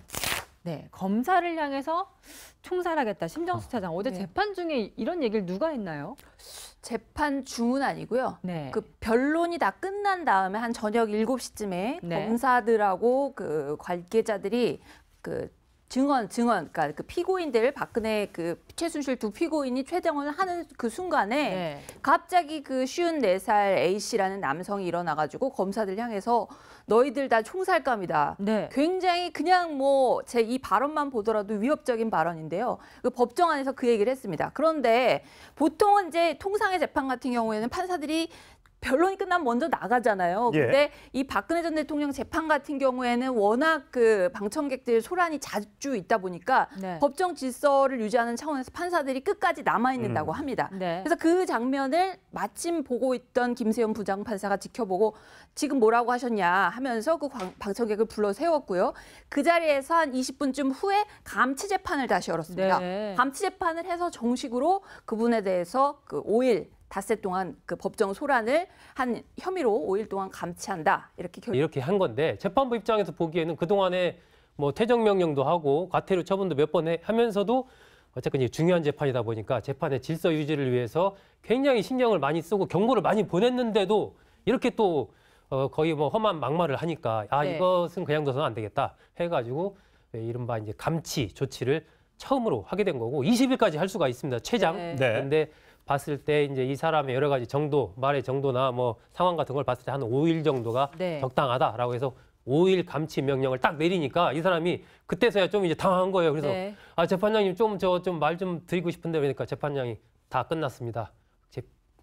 S2: 네, 검사를 향해서 총살하겠다. 심정수 차장. 어제
S6: 네.
S2: 재판 중에 이런 얘기를 누가 했나요?
S6: 재판 중은 아니고요.
S2: 네.
S6: 그 변론이 다 끝난 다음에 한 저녁 7시쯤에
S2: 네.
S6: 검사들하고 그 관계자들이 그 증언, 그러니까 그 피고인들 박근혜 그 최순실 두 피고인이 최정을 하는 그 순간에
S2: 네.
S6: 갑자기 그 54살 A 씨라는 남성이 일어나가지고 검사들 향해서 너희들 다 총살감이다.
S2: 네.
S6: 굉장히 그냥 뭐 제 이 발언만 보더라도 위협적인 발언인데요. 그 법정 안에서 그 얘기를 했습니다. 그런데 보통은 이제 통상의 재판 같은 경우에는 판사들이 변론이 끝나면 먼저 나가잖아요.
S1: 예.
S6: 근데 이 박근혜 전 대통령 재판 같은 경우에는 워낙 그 방청객들 소란이 자주 있다 보니까
S2: 네.
S6: 법정 질서를 유지하는 차원에서 판사들이 끝까지 남아있는다고 합니다.
S2: 네.
S6: 그래서 그 장면을 마침 보고 있던 김세현 부장판사가 지켜보고 지금 뭐라고 하셨냐 하면서 그 방청객을 불러 세웠고요. 그 자리에서 한 20분쯤 후에 감치 재판을 다시 열었습니다.
S2: 네.
S6: 감치 재판을 해서 정식으로 그분에 대해서 그 5일 닷새 동안 그 법정 소란을 한 혐의로 5일 동안 감치한다.
S7: 이렇게 한 건데 재판부 입장에서 보기에는 그동안에 뭐 퇴정 명령도 하고 과태료 처분도 몇 번 하면서도 어쨌든 이제 중요한 재판이다 보니까 재판의 질서 유지를 위해서 굉장히 신경을 많이 쓰고 경고를 많이 보냈는데도 이렇게 또 거의 뭐 험한 막말을 하니까
S2: 네.
S7: 이것은 그냥 둬서는 안 되겠다 해가지고 이른바 이제 감치 조치를 처음으로 하게 된 거고 20일까지 할 수가 있습니다. 최장.
S2: 네.
S1: 네.
S7: 근데 봤을 때 이제 이 사람의 여러 가지 정도, 말의 정도나 뭐 상황 같은 걸 봤을 때 한 5일 정도가
S2: 네.
S7: 적당하다라고 해서 5일 감치 명령을 딱 내리니까 이 사람이 그때서야 좀 이제 당황한 거예요. 그래서
S2: 네.
S7: 재판장님 좀 말 좀 드리고 싶은데 그러니까 재판장이 다 끝났습니다.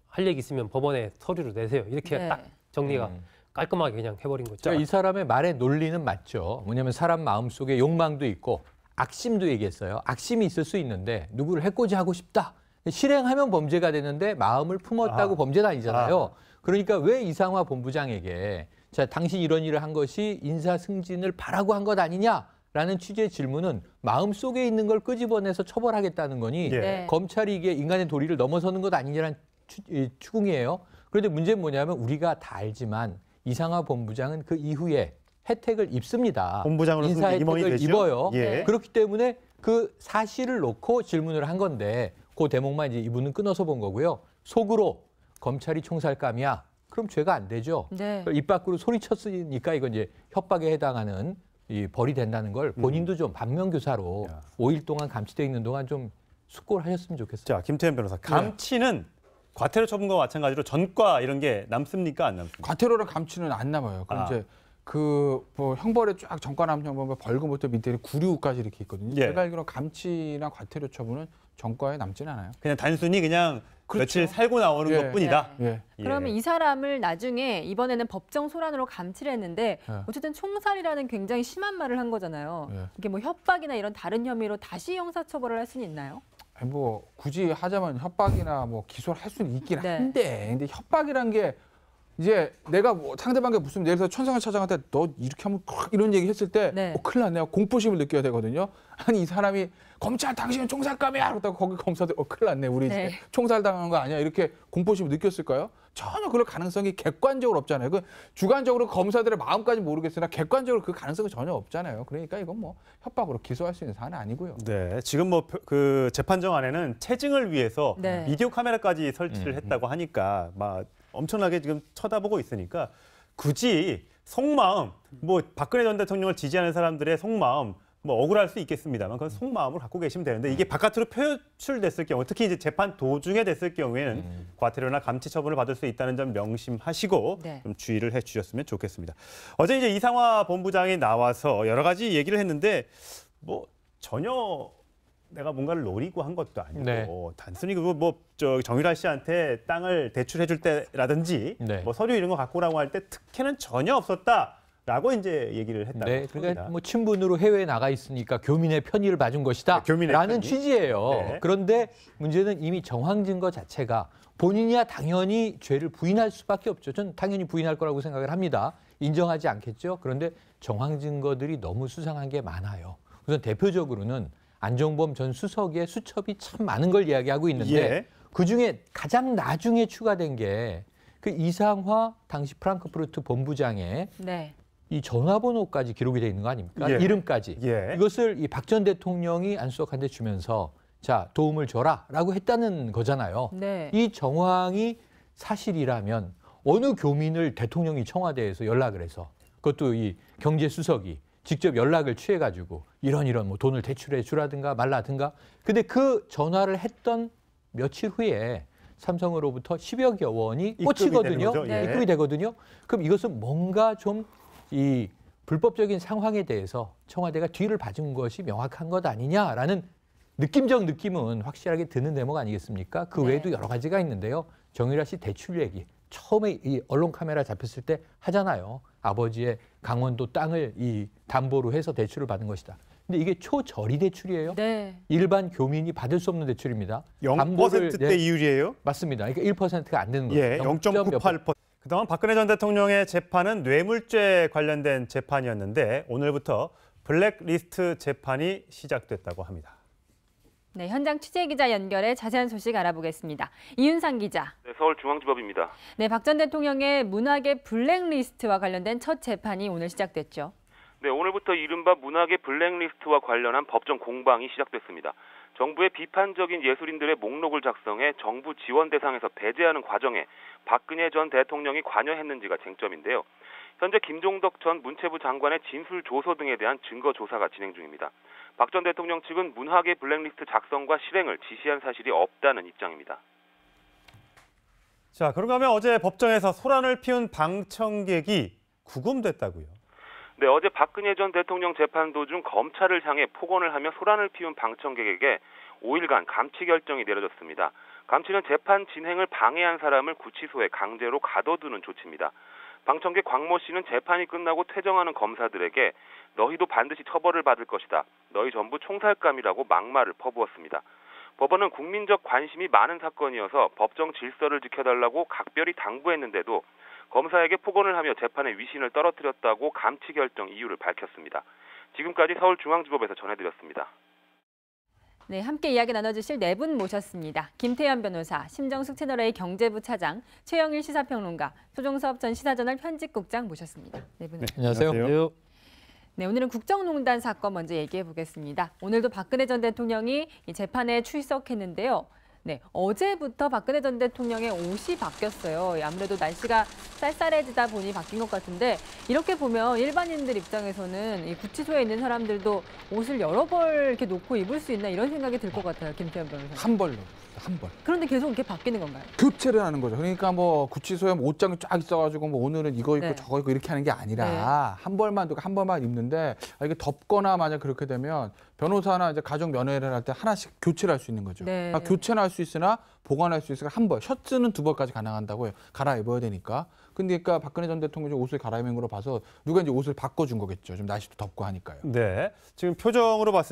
S7: 할 얘기 있으면 법원에 서류로 내세요. 이렇게
S2: 네.
S7: 딱 정리가 깔끔하게 그냥 해버린 거죠.
S5: 그러니까 이 사람의 말의 논리는 맞죠. 뭐냐면 사람 마음속에 욕망도 있고 악심도 얘기했어요. 악심이 있을 수 있는데 누구를 해코지하고 싶다. 실행하면 범죄가 되는데 마음을 품었다고 범죄는 아니잖아요. 그러니까 왜 이상화 본부장에게 자, 당신 이런 일을 한 것이 인사 승진을 바라고 한 것 아니냐라는 취지의 질문은 마음속에 있는 걸 끄집어내서 처벌하겠다는 거니
S2: 네.
S5: 검찰이 이게 인간의 도리를 넘어서는 것 아니냐는 추궁이에요. 그런데 문제는 뭐냐면 우리가 다 알지만 이상화 본부장은 그 이후에 혜택을 입습니다.
S1: 본부장으로서
S5: 인사
S1: 임원이
S5: 혜택을
S1: 되죠?
S5: 입어요.
S1: 예.
S5: 그렇기 때문에 그 사실을 놓고 질문을 한 건데 그 대목만 이제 이분은 끊어서 본 거고요. 속으로 검찰이 총살감이야. 그럼 죄가 안 되죠.
S2: 네.
S5: 입 밖으로 소리쳤으니까 이건 이제 협박에 해당하는 이 벌이 된다는 걸 본인도 좀 반면교사로 5일 동안 감치돼 있는 동안 좀 숙고를 하셨으면 좋겠어요.
S1: 자, 김태현 변호사. 감치는 과태료 처분과 마찬가지로 전과 이런 게 남습니까? 안 남습니까?
S4: 과태료랑 감치는 안 남아요. 그럼 이제 그 뭐 형벌에 쫙 전과 남은 형벌 벌금부터 밑에 구류까지 이렇게 있거든요.
S1: 예.
S4: 제가 알기로는 감치나 과태료 처분은 전과에 남지는 않아요.
S1: 그냥 단순히 그냥
S4: 그렇죠.
S1: 며칠 살고 나오는
S4: 예.
S1: 것뿐이다.
S4: 예.
S2: 그러면 이 사람을 나중에 이번에는 법정 소란으로 감치를 했는데 어쨌든 총살이라는 굉장히 심한 말을 한 거잖아요.
S4: 예.
S2: 이게 뭐 협박이나 이런 다른 혐의로 다시 형사처벌을 할 수는 있나요?
S4: 아니 뭐 굳이 하자면 협박이나 뭐 기소를 할 수는 있긴
S2: 네.
S4: 한데 근데 협박이란 게 이제 내가 뭐 상대방께 무슨 예를 들어서 천상을 차장한테 너 이렇게 하면 이런 얘기 했을 때
S2: 네.
S4: 큰일 났네요. 공포심을 느껴야 되거든요. 아니 이 사람이 검찰 당신은 총살감이야 그러다가 거기 검사들 큰일 났네. 우리
S2: 네.
S4: 이제 총살당한 거 아니야. 이렇게 공포심을 느꼈을까요? 전혀 그럴 가능성이 객관적으로 없잖아요. 그 주관적으로 검사들의 마음까지 모르겠으나 객관적으로 그 가능성이 전혀 없잖아요. 그러니까 이건 뭐 협박으로 기소할 수 있는 사안은 아니고요.
S1: 네, 지금 뭐 그 재판정 안에는 체증을 위해서
S2: 네.
S1: 비디오 카메라까지 설치를 했다고 하니까 막 엄청나게 지금 쳐다보고 있으니까 굳이 속마음, 뭐 박근혜 전 대통령을 지지하는 사람들의 속마음 뭐 억울할 수 있겠습니다만 그건 속마음을 갖고 계시면 되는데 이게 바깥으로 표출됐을 경우 특히 이제 재판 도중에 됐을 경우에는 과태료나 감치 처분을 받을 수 있다는 점 명심하시고
S2: 네.
S1: 좀 주의를 해주셨으면 좋겠습니다. 어제 이제 이상화 본부장이 나와서 여러 가지 얘기를 했는데 뭐 전혀 내가 뭔가를 노리고 한 것도 아니고
S5: 네.
S1: 단순히 그거 뭐 저 정유라 씨한테 땅을 대출해줄 때라든지
S5: 네.
S1: 뭐 서류 이런 거 갖고 오라고 할 때 특혜는 전혀 없었다라고 이제 얘기를 했다고
S5: 네,
S1: 합니다.
S5: 그러니까 뭐 친분으로 해외에 나가 있으니까 교민의 편의를 봐준 것이다.
S1: 네, 교민의
S5: 라는
S1: 편의.
S5: 취지예요.
S1: 네.
S5: 그런데 문제는 이미 정황 증거 자체가 본인이야 당연히 죄를 부인할 수밖에 없죠. 전 당연히 부인할 거라고 생각을 합니다. 인정하지 않겠죠. 그런데 정황 증거들이 너무 수상한 게 많아요. 우선 대표적으로는 안종범 전 수석의 수첩이 참 많은 걸 이야기하고 있는데
S1: 예.
S5: 그중에 가장 나중에 추가된 게 그 이상화 당시 프랑크푸르트 본부장의
S2: 네.
S5: 이 전화번호까지 기록이 돼 있는 거 아닙니까?
S1: 예.
S5: 이름까지.
S1: 예.
S5: 이것을 이 박 전 대통령이 안수석한테 주면서 자 도움을 줘라라고 했다는 거잖아요.
S2: 네.
S5: 이 정황이 사실이라면 어느 교민을 대통령이 청와대에서 연락을 해서 그것도 이 경제수석이 직접 연락을 취해가지고 이런 뭐 돈을 대출해 주라든가 말라든가. 근데 그 전화를 했던 며칠 후에 삼성으로부터 10여여 원이
S1: 입금이
S5: 꽂히거든요.
S1: 되는 거죠? 예.
S5: 입금이 되거든요. 그럼 이것은 뭔가 좀 이 불법적인 상황에 대해서 청와대가 뒤를 봐준 것이 명확한 것 아니냐라는 느낌적 느낌은 확실하게 드는 대목 아니겠습니까? 그
S2: 네.
S5: 외에도 여러 가지가 있는데요. 정유라 씨 대출 얘기 처음에 이 언론 카메라 잡혔을 때 하잖아요. 아버지의 강원도 땅을 이 담보로 해서 대출을 받은 것이다. 근데 이게 초저리 대출이에요.
S2: 네.
S5: 일반 교민이 받을 수 없는 대출입니다.
S1: 0%대 이율이에요?
S5: 맞습니다. 그러니까 1%가 안 되는 거죠.
S1: 예, 0.98%. 그동안 박근혜 전 대통령의 재판은 뇌물죄 관련된 재판이었는데 오늘부터 블랙리스트 재판이 시작됐다고 합니다.
S2: 네, 현장 취재 기자 연결해 자세한 소식 알아보겠습니다. 이윤상 기자.
S3: 네, 서울중앙지법입니다.
S2: 네, 박 전 대통령의 문학의 블랙리스트와 관련된 첫 재판이 오늘 시작됐죠.
S3: 네, 오늘부터 이른바 문학의 블랙리스트와 관련한 법정 공방이 시작됐습니다. 정부의 비판적인 예술인들의 목록을 작성해 정부 지원 대상에서 배제하는 과정에 박근혜 전 대통령이 관여했는지가 쟁점인데요. 현재 김종덕 전 문체부 장관의 진술 조서 등에 대한 증거 조사가 진행 중입니다. 박 전 대통령 측은 문학의 블랙리스트 작성과 실행을 지시한 사실이 없다는 입장입니다.
S1: 자, 그런가 하면 어제 법정에서 소란을 피운 방청객이 구금됐다고요.
S3: 네, 어제 박근혜 전 대통령 재판 도중 검찰을 향해 폭언을 하며 소란을 피운 방청객에게 5일간 감치 결정이 내려졌습니다. 감치는 재판 진행을 방해한 사람을 구치소에 강제로 가둬두는 조치입니다. 방청객 광모 씨는 재판이 끝나고 퇴정하는 검사들에게 너희도 반드시 처벌을 받을 것이다. 너희 전부 총살감이라고 막말을 퍼부었습니다. 법원은 국민적 관심이 많은 사건이어서 법정 질서를 지켜달라고 각별히 당부했는데도 검사에게 폭언을 하며 재판의 위신을 떨어뜨렸다고 감치 결정 이유를 밝혔습니다. 지금까지 서울중앙지법에서 전해드렸습니다.
S2: 네, 함께 이야기 나눠주실 네 분 모셨습니다. 김태현 변호사, 심정숙 채널A 경제부 차장, 최영일 시사평론가, 소종섭 전 시사저널 편집국장 모셨습니다. 네 분.
S5: 안녕하세요.
S2: 네, 오늘은 국정농단 사건 먼저 얘기해 보겠습니다. 오늘도 박근혜 전 대통령이 이 재판에 출석했는데요. 네, 어제부터 박근혜 전 대통령의 옷이 바뀌었어요. 아무래도 날씨가 쌀쌀해지다 보니 바뀐 것 같은데 이렇게 보면 일반인들 입장에서는 이 구치소에 있는 사람들도 옷을 여러 벌 이렇게 놓고 입을 수 있나 이런 생각이 들 것 같아요, 김태현 변호사.
S4: 한 벌로. 한 벌.
S2: 그런데 계속 이렇게 바뀌는 건가요?
S4: 교체를 하는 거죠. 그러니까 뭐 구치소에 뭐 옷장이 쫙 있어가지고 뭐 오늘은 이거 입고
S2: 네.
S4: 저거 입고 이렇게 하는 게 아니라 한 벌만 두고 한 벌만 입는데 이게 덥거나 만약 그렇게 되면 변호사나 이제 가족 면회를 할 때 하나씩 교체를 할 수 있는 거죠.
S2: 네.
S4: 그러니까 교체는 할 수 있으나 보관할 수 있으니까 한 벌, 셔츠는 두 벌까지 가능한다고요. 갈아입어야 되니까. 근데 그러니까 박근혜 전 대통령이 옷을 갈아입은 걸로 봐서 누가 이제 옷을 바꿔준 거겠죠. 좀 날씨도 덥고 하니까요.
S1: 네, 지금 표정으로 봤을